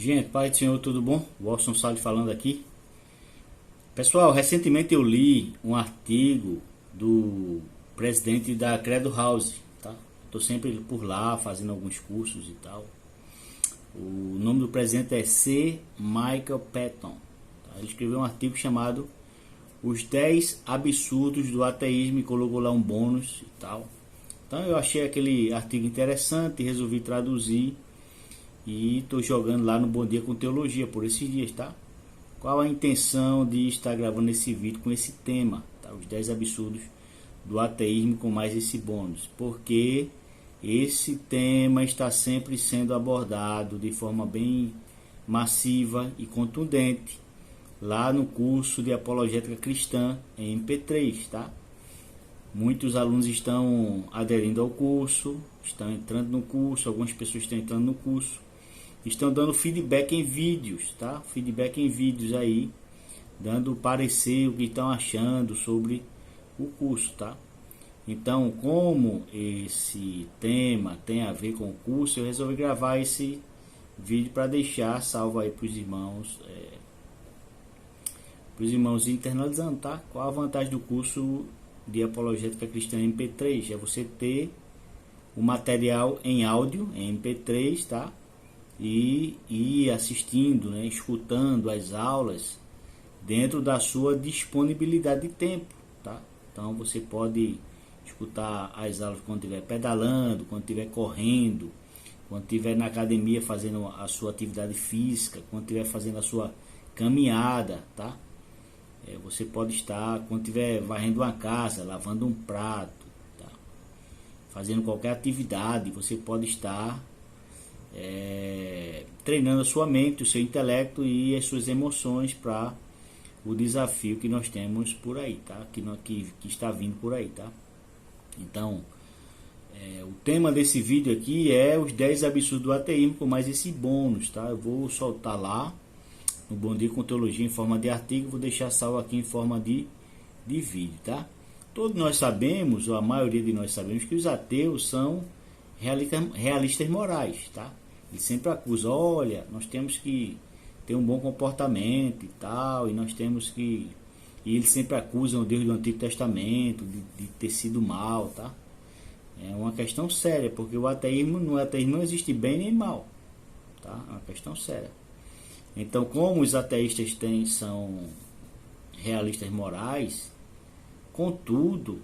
Gente, Pai do Senhor, tudo bom? Wilson Salles falando aqui. Pessoal, recentemente eu li um artigo do presidente da Credo House, tá? Estou sempre por lá fazendo alguns cursos e tal. O nome do presidente é C. Michael Patton. Tá? Ele escreveu um artigo chamado Os 10 Absurdos do Ateísmo e colocou lá um bônus e tal. Então eu achei aquele artigo interessante, resolvi traduzir e estou jogando lá no Bom Dia com Teologia por esses dias, tá? Qual a intenção de estar gravando esse vídeo com esse tema, tá? Os 10 absurdos do ateísmo com mais esse bônus, porque esse tema está sempre sendo abordado de forma bem massiva e contundente lá no curso de Apologética Cristã em MP3, tá? Muitos alunos estão aderindo ao curso, estão entrando no curso, algumas pessoas estão entrando no curso, estão dando feedback em vídeos, tá? Feedback em vídeos aí, dando parecer o que estão achando sobre o curso, tá? Então, como esse tema tem a ver com o curso, eu resolvi gravar esse vídeo para deixar salvo aí para os irmãos internalizando, tá? Qual a vantagem do curso de Apologética Cristã MP3? É você ter o material em áudio, em MP3, tá? E ir assistindo, né? Escutando as aulas dentro da sua disponibilidade de tempo, tá? Então você pode escutar as aulas quando estiver pedalando, quando estiver correndo, quando estiver na academia fazendo a sua atividade física, quando estiver fazendo a sua caminhada, tá? Você pode estar quando estiver varrendo uma casa, lavando um prato, tá? Fazendo qualquer atividade, você pode estar treinando a sua mente, o seu intelecto e as suas emoções para o desafio que nós temos por aí, tá? Que está vindo por aí, tá? Então, o tema desse vídeo aqui é os 10 absurdos do ateísmo com mais esse bônus, tá? Eu vou soltar lá no Bom Dia com Teologia em forma de artigo, vou deixar salvo aqui em forma de vídeo, tá? Todos nós sabemos, ou a maioria de nós sabemos, que os ateus são realistas morais, tá? Eles sempre acusam, olha, nós temos que ter um bom comportamento e tal, e nós temos que... E eles sempre acusam o Deus do Antigo Testamento de ter sido mal, tá? É uma questão séria, porque no ateísmo não existe bem nem mal, tá? É uma questão séria. Então, como os ateístas são realistas morais, contudo,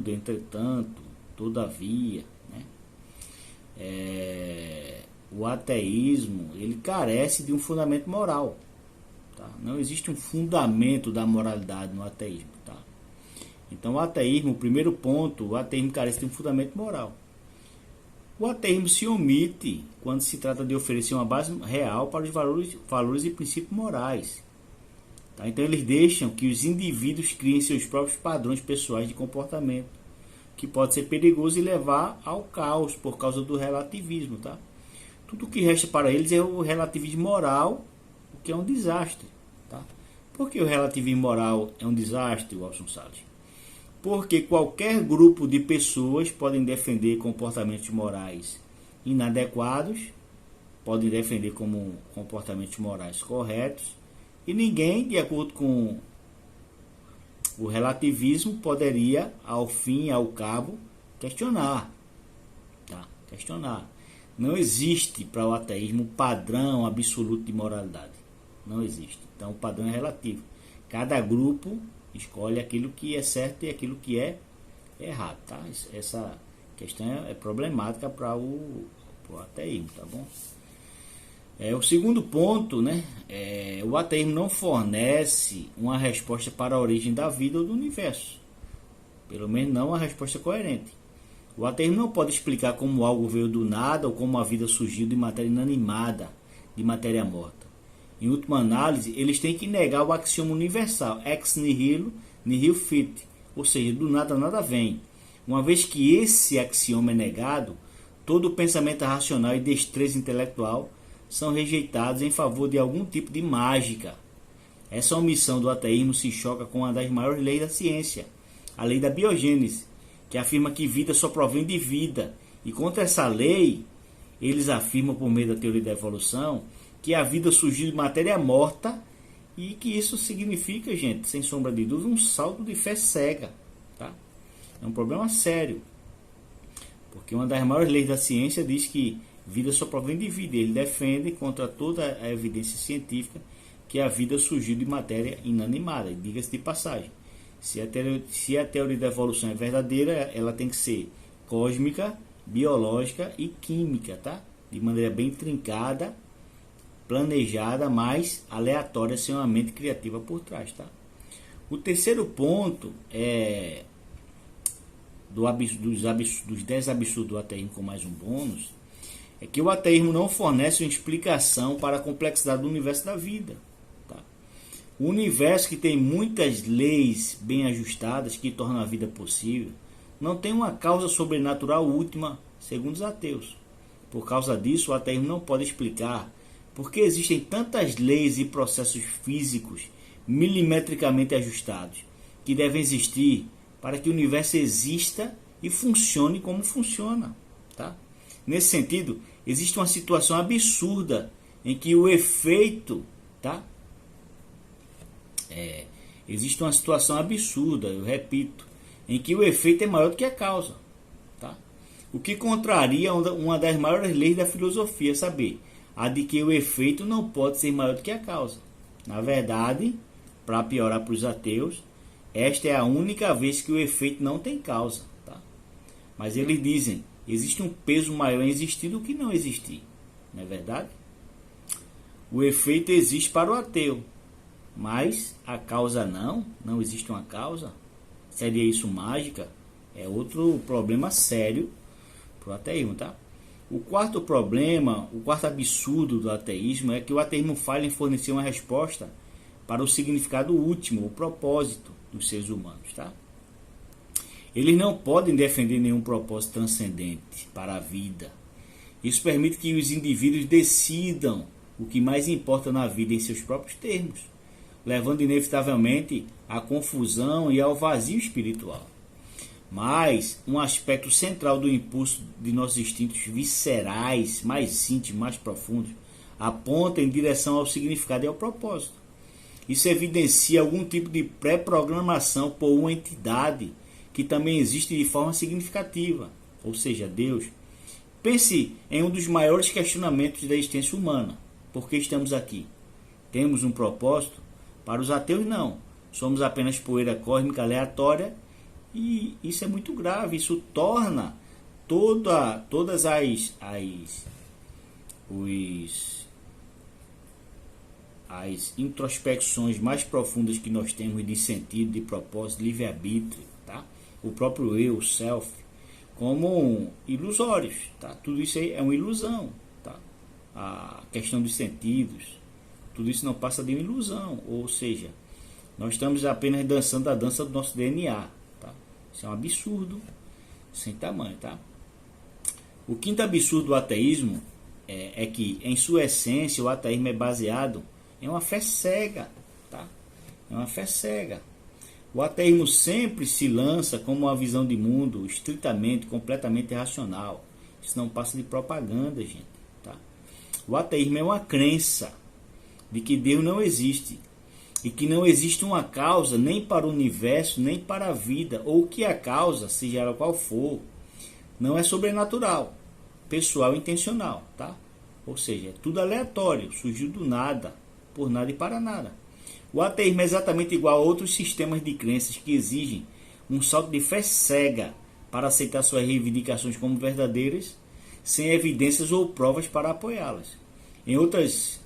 entretanto, todavia, né? O ateísmo, ele carece de um fundamento moral, tá? Não existe um fundamento da moralidade no ateísmo, tá? Então, o ateísmo, o primeiro ponto, o ateísmo carece de um fundamento moral. O ateísmo se omite quando se trata de oferecer uma base real para os valores e princípios morais. Tá? Então eles deixam que os indivíduos criem seus próprios padrões pessoais de comportamento, que pode ser perigoso e levar ao caos por causa do relativismo. Tá? Tudo o que resta para eles é o relativismo moral, o que é um desastre. Tá? Por que o relativismo moral é um desastre, Wilson Salles? Porque qualquer grupo de pessoas podem defender comportamentos morais inadequados, podem defender como comportamentos morais corretos, e ninguém, de acordo com o relativismo, poderia, ao fim e ao cabo, questionar. Tá? Questionar. Não existe para o ateísmo padrão absoluto de moralidade. Não existe. Então o padrão é relativo. Cada grupo escolhe aquilo que é certo e aquilo que é errado, tá? Essa questão é problemática para o ateísmo, tá bom? O segundo ponto, né? O ateísmo não fornece uma resposta para a origem da vida ou do universo. Pelo menos não uma resposta coerente. O ateísmo não pode explicar como algo veio do nada ou como a vida surgiu de matéria inanimada, de matéria morta. Em última análise, eles têm que negar o axioma universal, ex nihilo, nihil fit, ou seja, do nada nada vem. Uma vez que esse axioma é negado, todo o pensamento racional e destreza intelectual são rejeitados em favor de algum tipo de mágica. Essa omissão do ateísmo se choca com uma das maiores leis da ciência, a lei da biogênese, que afirma que vida só provém de vida. E contra essa lei, eles afirmam por meio da teoria da evolução que a vida surgiu de matéria morta e que isso significa, gente, sem sombra de dúvida, um salto de fé cega, tá? É um problema sério, porque uma das maiores leis da ciência diz que vida só provém de vida. Ele defende contra toda a evidência científica que a vida surgiu de matéria inanimada. Diga-se de passagem, se a teoria da evolução é verdadeira, ela tem que ser cósmica, biológica e química, tá? De maneira bem trincada, planejada, mas aleatória, sem uma mente criativa por trás, tá? O terceiro ponto é dos 10 absurdos do ateísmo com mais um bônus, é que o ateísmo não fornece uma explicação para a complexidade do universo da vida, tá? O universo, que tem muitas leis bem ajustadas que tornam a vida possível, não tem uma causa sobrenatural última, segundo os ateus. Por causa disso, o ateísmo não pode explicar por que existem tantas leis e processos físicos milimetricamente ajustados que devem existir para que o universo exista e funcione como funciona, tá? Nesse sentido, existe uma situação absurda em que o efeito, tá? Existe uma situação absurda, eu repito, em que o efeito é maior do que a causa, tá? O que contraria uma das maiores leis da filosofia, saber a de que o efeito não pode ser maior do que a causa. Na verdade, para piorar para os ateus, esta é a única vez que o efeito não tem causa, tá? Mas eles dizem, existe um peso maior em existir do que não existir, não é verdade? O efeito existe para o ateu, mas a causa não existe uma causa. Seria isso mágica? É outro problema sério para o ateísmo, tá? O quarto problema, o quarto absurdo do ateísmo é que o ateísmo falha em fornecer uma resposta para o significado último, o propósito dos seres humanos, tá? Eles não podem defender nenhum propósito transcendente para a vida. Isso permite que os indivíduos decidam o que mais importa na vida em seus próprios termos, levando inevitavelmente à confusão e ao vazio espiritual. Mas um aspecto central do impulso de nossos instintos viscerais, mais íntimos, mais profundos, aponta em direção ao significado e ao propósito. Isso evidencia algum tipo de pré-programação por uma entidade que também existe de forma significativa, ou seja, Deus. Pense em um dos maiores questionamentos da existência humana. Por que estamos aqui? Temos um propósito? Para os ateus, não. Somos apenas poeira cósmica aleatória. E isso é muito grave, isso torna todas as introspecções mais profundas que nós temos de sentido, de propósito, livre-arbítrio, tá? O próprio eu, o self, como ilusórios, tá? Tudo isso aí é uma ilusão, tá? A questão dos sentidos, tudo isso não passa de uma ilusão, ou seja, nós estamos apenas dançando a dança do nosso DNA. Isso é um absurdo sem tamanho, tá? O quinto absurdo do ateísmo é que, em sua essência, o ateísmo é baseado em uma fé cega, tá? É uma fé cega. O ateísmo sempre se lança como uma visão de mundo estritamente, completamente irracional. Isso não passa de propaganda, gente, tá? O ateísmo é uma crença de que Deus não existe, e que não existe uma causa nem para o universo, nem para a vida, ou que a causa, seja ela qual for, não é sobrenatural, pessoal e intencional, tá? Ou seja, é tudo aleatório, surgiu do nada, por nada e para nada. O ateísmo é exatamente igual a outros sistemas de crenças que exigem um salto de fé cega para aceitar suas reivindicações como verdadeiras, sem evidências ou provas para apoiá-las. Em outras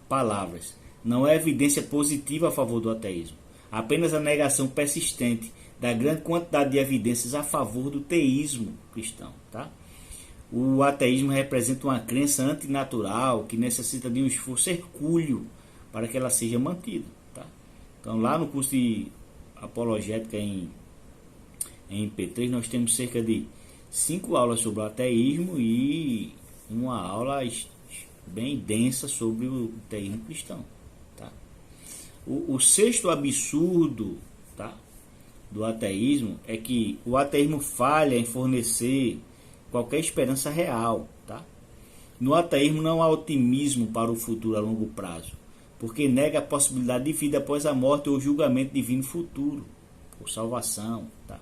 palavras, não é evidência positiva a favor do ateísmo, apenas a negação persistente da grande quantidade de evidências a favor do teísmo cristão, tá? O ateísmo representa uma crença antinatural que necessita de um esforço hercúleo para que ela seja mantida, tá? Então, lá no curso de apologética em P3, nós temos cerca de 5 aulas sobre o ateísmo e uma aula bem densa sobre o teísmo cristão. O sexto absurdo, tá, do ateísmo é que o ateísmo falha em fornecer qualquer esperança real, tá? No ateísmo não há otimismo para o futuro a longo prazo, porque nega a possibilidade de vida após a morte ou julgamento divino futuro, ou salvação. Tá?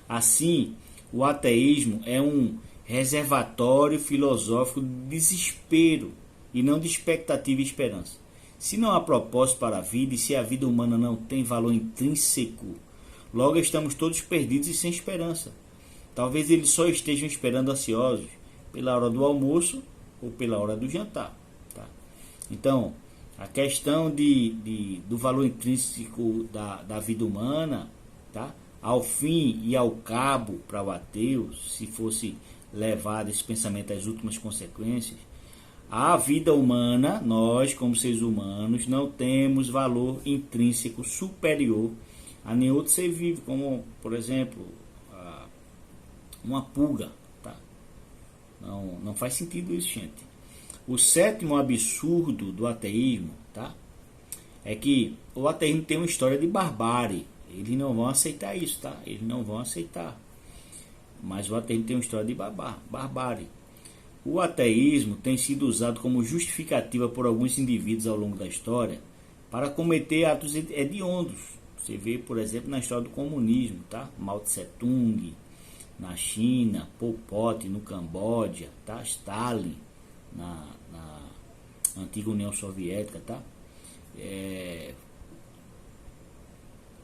Assim, o ateísmo é um reservatório filosófico de desespero e não de expectativa e esperança. Se não há propósito para a vida e se a vida humana não tem valor intrínseco, logo estamos todos perdidos e sem esperança. Talvez eles só estejam esperando ansiosos pela hora do almoço ou pela hora do jantar. Tá? Então, a questão do valor intrínseco da vida humana, tá? Ao fim e ao cabo para o ateu, se fosse levado esse pensamento às últimas consequências, a vida humana, nós como seres humanos, não temos valor intrínseco superior a nenhum outro ser vivo, como, por exemplo, uma pulga. Tá? Não faz sentido isso, gente. O sétimo absurdo do ateísmo, tá? É que o ateísmo tem uma história de barbárie. Eles não vão aceitar isso, tá? Eles não vão aceitar. Mas o ateísmo tem uma história de barbárie. O ateísmo tem sido usado como justificativa por alguns indivíduos ao longo da história para cometer atos hediondos. Você vê, por exemplo, na história do comunismo, tá? Mao Tse Tung na China, Pol Pot no Camboja, tá? Stalin na antiga União Soviética, tá?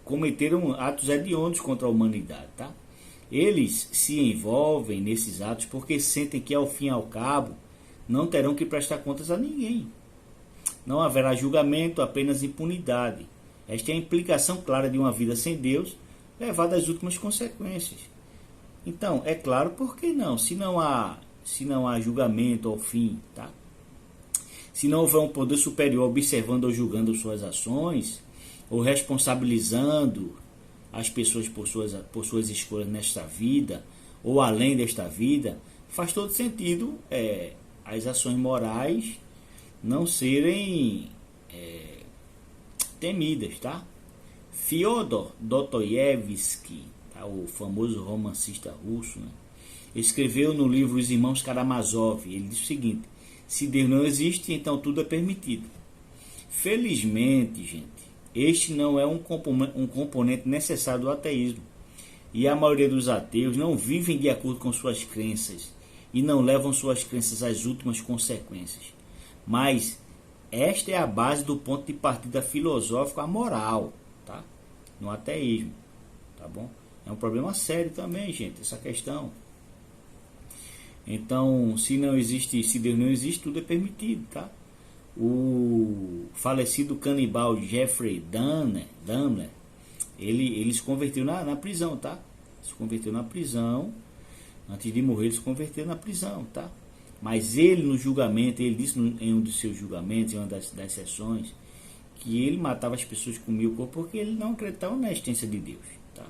Cometeram atos hediondos contra a humanidade, tá? Eles se envolvem nesses atos porque sentem que ao fim e ao cabo não terão que prestar contas a ninguém. Não haverá julgamento, apenas impunidade. Esta é a implicação clara de uma vida sem Deus, levada às últimas consequências. Então, é claro, por que não? Se não há julgamento ao fim, tá? Se não houver um poder superior observando ou julgando suas ações, ou responsabilizando as pessoas por suas escolhas nesta vida, ou além desta vida, faz todo sentido as ações morais não serem temidas, tá? Fyodor Dostoiévski, tá? O famoso romancista russo, né? Escreveu no livro Os Irmãos Karamazov, ele diz o seguinte: se Deus não existe, então tudo é permitido. Felizmente, gente, este não é um componente necessário do ateísmo. E a maioria dos ateus não vivem de acordo com suas crenças e não levam suas crenças às últimas consequências. Mas esta é a base do ponto de partida filosófico a moral, tá? No ateísmo, tá bom? É um problema sério também, gente, essa questão. Então, se Deus não existe, tudo é permitido, tá? O falecido canibal Jeffrey Dahmer, ele se converteu na prisão, tá? Se converteu na prisão, antes de morrer ele se converteu na prisão, tá? Mas ele no julgamento, ele disse em um dos seus julgamentos, em uma das sessões, que ele matava as pessoas, comia o corpo, porque ele não acreditava na existência de Deus, tá?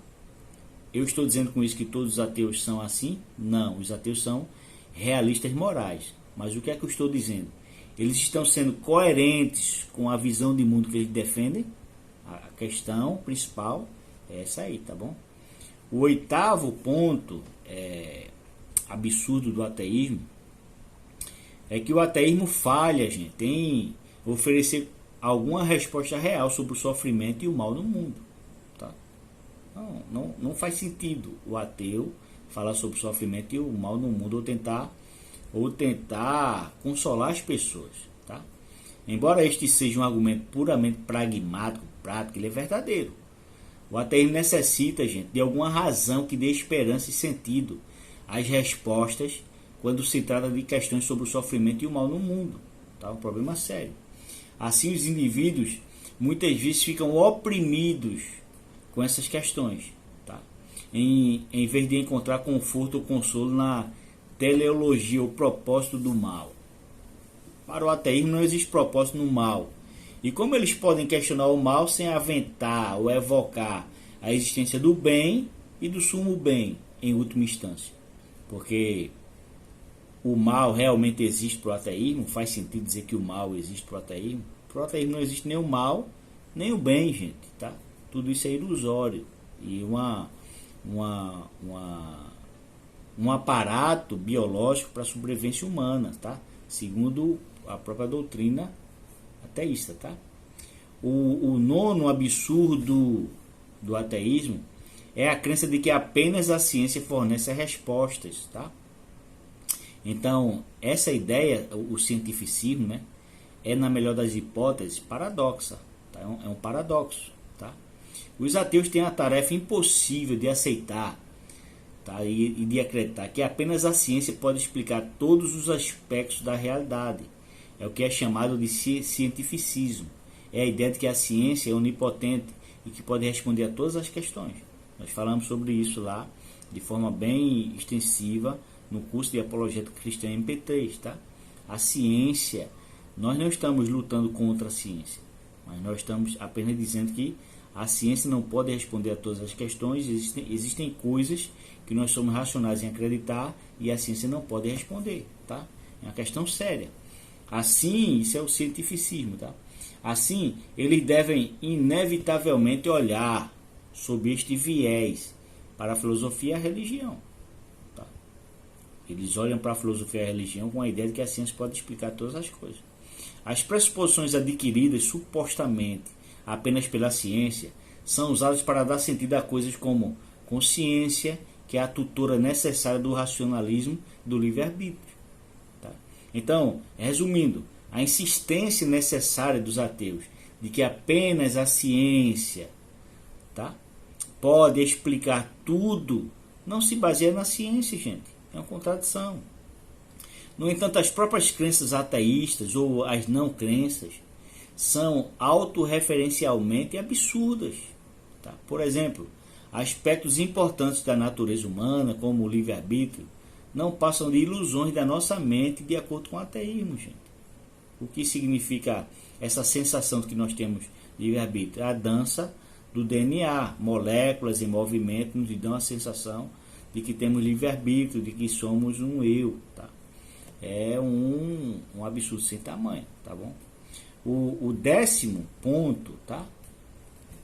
Eu estou dizendo com isso que todos os ateus são assim? Não, os ateus são realistas morais. Mas o que é que eu estou dizendo? Eles estão sendo coerentes com a visão de mundo que eles defendem. A questão principal é essa aí, tá bom? O oitavo ponto absurdo do ateísmo é que o ateísmo falha, gente, em oferecer alguma resposta real sobre o sofrimento e o mal no mundo, tá? Não faz sentido o ateu falar sobre o sofrimento e o mal no mundo ou tentar consolar as pessoas, tá? Embora este seja um argumento puramente pragmático, prático, ele é verdadeiro. O ateísmo necessita, gente, de alguma razão que dê esperança e sentido às respostas quando se trata de questões sobre o sofrimento e o mal no mundo, tá? Um problema sério. Assim, os indivíduos muitas vezes ficam oprimidos com essas questões, tá? Em vez de encontrar conforto ou consolo na teleologia, o propósito do mal. Para o ateísmo não existe propósito no mal. E como eles podem questionar o mal sem aventar ou evocar a existência do bem e do sumo bem, em última instância? Porque o mal realmente existe para o ateísmo? Faz sentido dizer que o mal existe para o ateísmo? Para o ateísmo não existe nem o mal, nem o bem, gente, tá? Tudo isso é ilusório. E um aparato biológico para a sobrevivência humana, tá? segundo a própria doutrina ateísta, tá? O nono absurdo do ateísmo é a crença de que apenas a ciência fornece respostas, tá? Então, essa ideia, o cientificismo, né, é, na melhor das hipóteses, paradoxa, tá? É um paradoxo, tá? Os ateus têm a tarefa impossível de aceitar, tá, e de acreditar que apenas a ciência pode explicar todos os aspectos da realidade. É o que é chamado de cientificismo. É a ideia de que a ciência é onipotente e que pode responder a todas as questões. Nós falamos sobre isso lá de forma bem extensiva no curso de Apologética Cristã MP3, tá? A ciência, nós não estamos lutando contra a ciência, mas nós estamos apenas dizendo que a ciência não pode responder a todas as questões. Existem coisas que nós somos racionais em acreditar e a ciência não pode responder, tá? É uma questão séria. Assim, isso é o cientificismo, tá? Assim, eles devem inevitavelmente olhar sob este viés para a filosofia e a religião, tá? Eles olham para a filosofia e a religião com a ideia de que a ciência pode explicar todas as coisas. As pressuposições adquiridas supostamente apenas pela ciência são usadas para dar sentido a coisas como consciência, que é a tutora necessária do racionalismo, do livre-arbítrio, tá? Então, resumindo, a insistência necessária dos ateus de que apenas a ciência, tá, pode explicar tudo, não se baseia na ciência, gente. É uma contradição. No entanto, as próprias crenças ateístas ou as não crenças são autorreferencialmente absurdas, tá? Por exemplo, aspectos importantes da natureza humana, como o livre-arbítrio, não passam de ilusões da nossa mente de acordo com o ateísmo, gente. O que significa essa sensação de que nós temos livre-arbítrio? A dança do DNA, moléculas em movimento nos dão a sensação de que temos livre-arbítrio, de que somos um eu, tá? É um absurdo sem tamanho, tá bom? O décimo ponto, tá?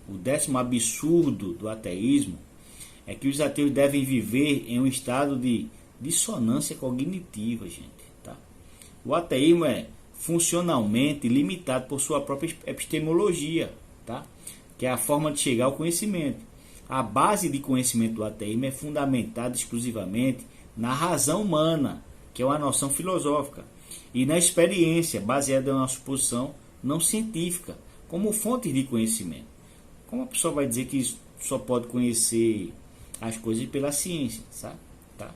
O décimo absurdo do ateísmo é que os ateus devem viver em um estado de dissonância cognitiva, gente, tá? O ateísmo é funcionalmente limitado por sua própria epistemologia, tá? Que é a forma de chegar ao conhecimento. A base de conhecimento do ateísmo é fundamentada exclusivamente na razão humana, que é uma noção filosófica, e na experiência, baseada em uma suposição não científica, como fonte de conhecimento. Como a pessoa vai dizer que só pode conhecer as coisas pela ciência, sabe? Tá?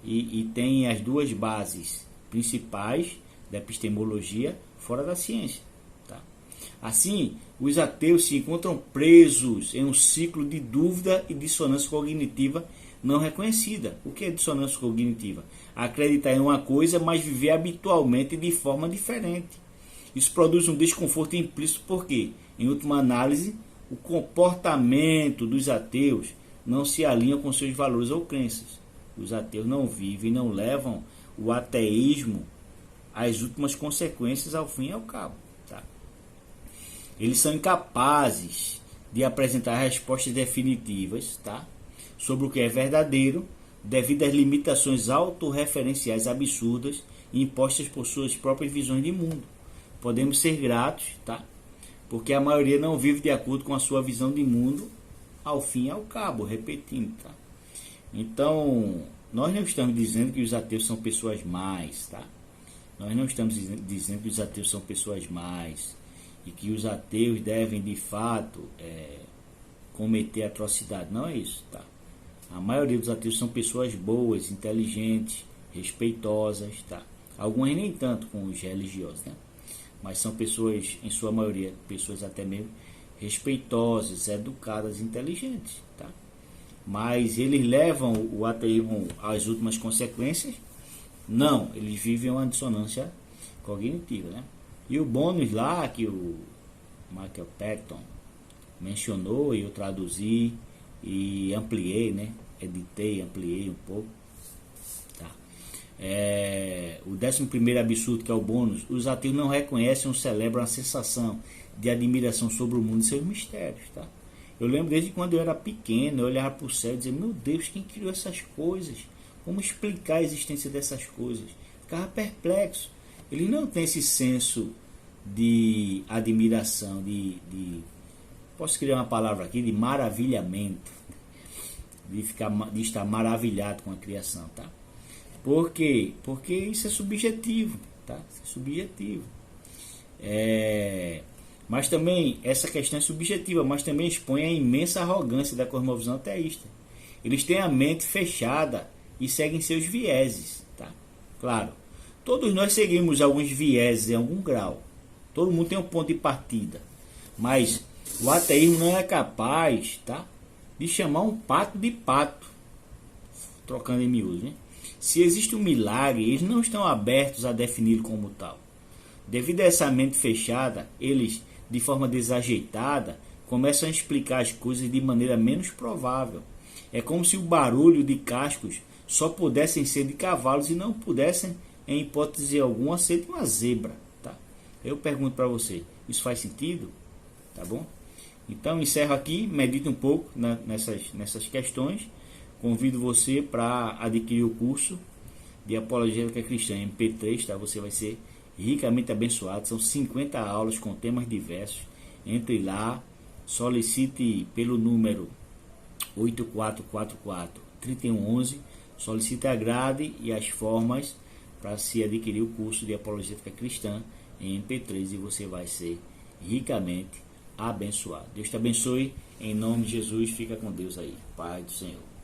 E tem as duas bases principais da epistemologia fora da ciência. Tá? Assim, os ateus se encontram presos em um ciclo de dúvida e dissonância cognitiva não reconhecida. O que é dissonância cognitiva? Acreditar em uma coisa, mas viver habitualmente de forma diferente. Isso produz um desconforto implícito porque, em última análise, o comportamento dos ateus não se alinha com seus valores ou crenças. Os ateus não vivem, não levam o ateísmo às últimas consequências, ao fim e ao cabo. Tá? Eles são incapazes de apresentar respostas definitivas, tá, sobre o que é verdadeiro, devido às limitações autorreferenciais absurdas impostas por suas próprias visões de mundo. Podemos ser gratos, tá? Porque a maioria não vive de acordo com a sua visão de mundo, ao fim e ao cabo, repetindo, tá? Então, nós não estamos dizendo que os ateus são pessoas más, tá? Nós não estamos dizendo que os ateus são pessoas más e que os ateus devem, de fato, cometer atrocidade. Não é isso, tá? A maioria dos ateus são pessoas boas, inteligentes, respeitosas, tá? Algumas nem tanto com os religiosos, né? Mas são pessoas, em sua maioria, pessoas até mesmo respeitosas, educadas, inteligentes, tá? Mas eles levam o ateísmo às últimas consequências? Não, eles vivem uma dissonância cognitiva, né? E o bônus lá que o Michael Patton mencionou, e eu traduzi e ampliei, né? Editei, ampliei um pouco. Tá? O 11º absurdo, que é o bônus: os ateus não reconhecem ou celebram a sensação de admiração sobre o mundo e seus mistérios. Tá? Eu lembro desde quando eu era pequeno, eu olhava para o céu e dizia: meu Deus, quem criou essas coisas? Como explicar a existência dessas coisas? Ficava perplexo. eles não têm esse senso de admiração, posso criar uma palavra aqui, de maravilhamento, de estar maravilhado com a criação, tá? Por quê? Porque isso é subjetivo, tá? Isso é subjetivo. Mas também, essa questão é subjetiva, mas também expõe a imensa arrogância da cosmovisão ateísta. Eles têm a mente fechada e seguem seus vieses, tá? Claro, todos nós seguimos alguns vieses em algum grau. Todo mundo tem um ponto de partida. Mas o ateísmo não é capaz, tá, de chamar um pato de pato. Trocando em miúdos, né? Se existe um milagre, eles não estão abertos a defini-lo como tal. Devido a essa mente fechada, eles, de forma desajeitada, começam a explicar as coisas de maneira menos provável. É como se o barulho de cascos só pudessem ser de cavalos e não pudessem, em hipótese alguma, ser de uma zebra. Tá? Eu pergunto para você, isso faz sentido? Tá bom? Então encerro aqui, medite um pouco nessas questões. Convido você para adquirir o curso de Apologética Cristã MP3, tá? Você vai ser ricamente abençoado. São 50 aulas com temas diversos. Entre lá, solicite pelo número 8444-3111, solicite a grade e as formas para se adquirir o curso de Apologética Cristã em MP3 e você vai ser ricamente abençoado. Deus te abençoe, em nome de Jesus. Fica com Deus aí, Pai do Senhor.